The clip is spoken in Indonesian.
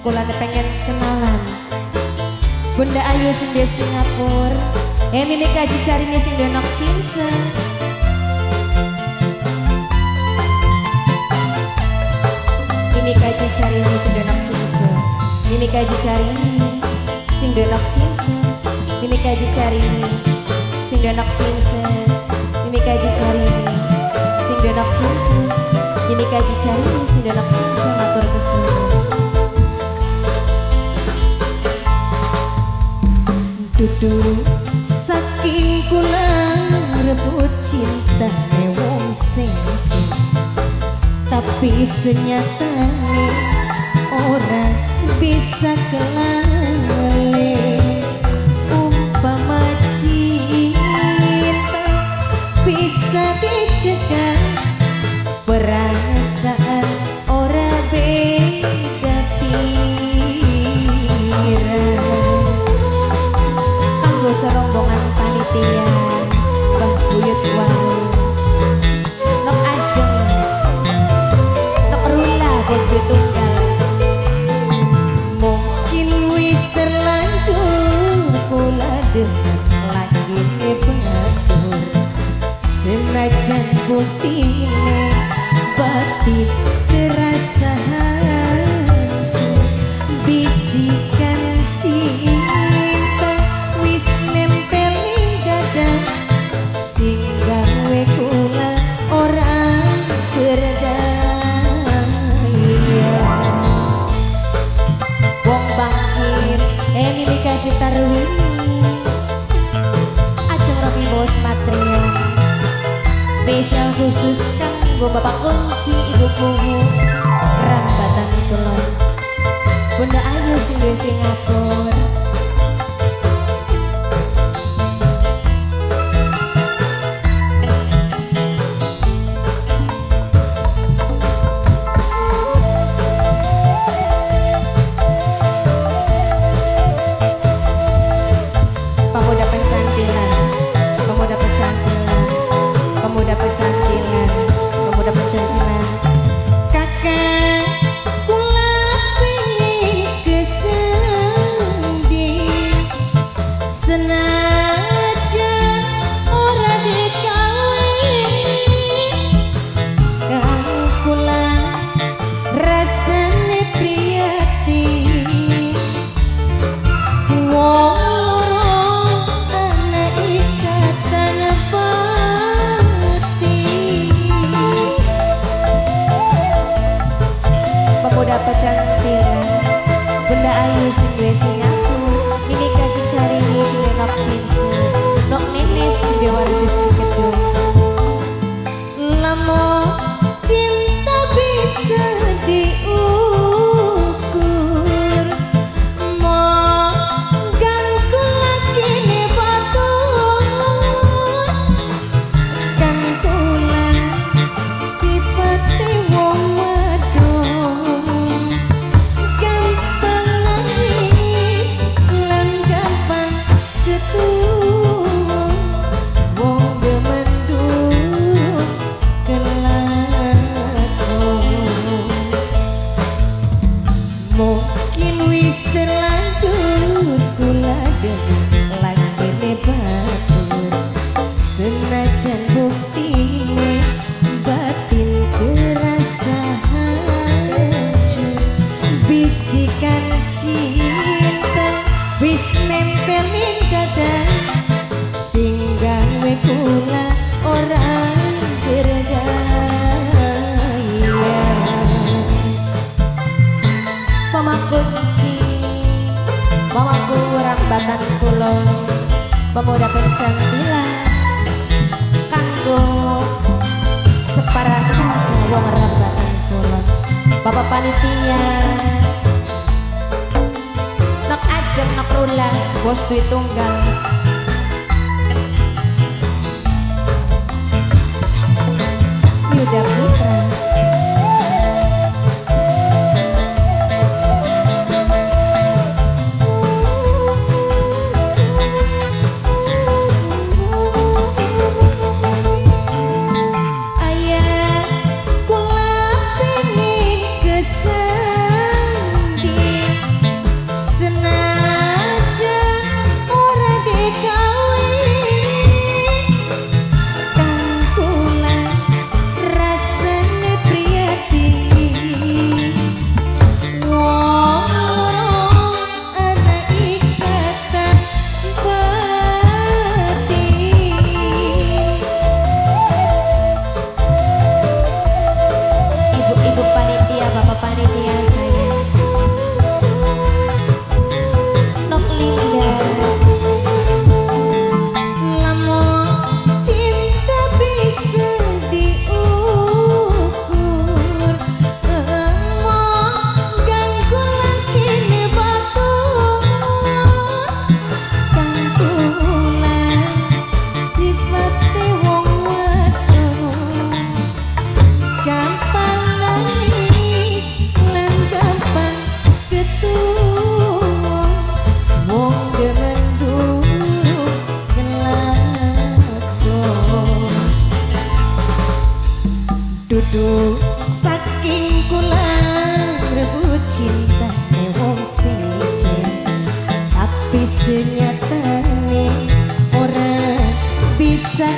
Kula pengen kenalan Bunda Ayu sing di Singapura. Mimi kaji carinya sing donok cinse. Mimi kaji carinya sing donok cinse. Mimi kaji carinya sing donok cinse. Mimi kaji carinya sing donok cinse. Mimi kaji carinya sing donok cinse. Mimi kaji carinya sing donok cinse. Matur kesuwun. Dudu saking kula rebut cinta wong sing tapi senyatane ora bisa kelale. Umpama cinta bisa dicegah, perasaan ora beda pikiran. Serombongan panitia Mbah Buyut Walu Nok Ajeng Nok Rula Bos Tunggal. Mungkin wis terlanjur kula dengar lagi batur, senajan buktine batin terasa hancur. Bisikan cinta wis nempel ing dada, sing gawe kula ora berdaya. Wong bangkit Mimi kaji tarwi ajeng Robi Bos Material spesial khusus kanggo Bapak Kunci Ibu Kuhu Rambatan Kulon Bunda Ayu sing di Singapura. Bunda Ayu sing di Singapura. Mimi kaji carinya sing nok cinse. Nok nenes sing di Warjus Cikedung. Lamun cinta bisa diukur, monggan kula kene batur. Kan kula sifate wong wadon, gampang nangis lan gampang ketuwung. Wong demendung kelakon, mungkin wis terlanjur kula dengar lagi batur, senajan buktine batin terasa hancur. Bisikan cinta wis nempel ing dada, sing gawe kula ora berdaya. Mama Kunci, mamaku Rambatan Kulon, pemuda pencantilan kanggo separan Jawa Rambatan Kulon. Bapak panitia Nok Ajeng Nok Rula Bos Dwi Tunggal. Yuda Putra. Ayah kula pengen kesandi Dudu saking kula rebut cinta wong sing tapi senyatane ora bisa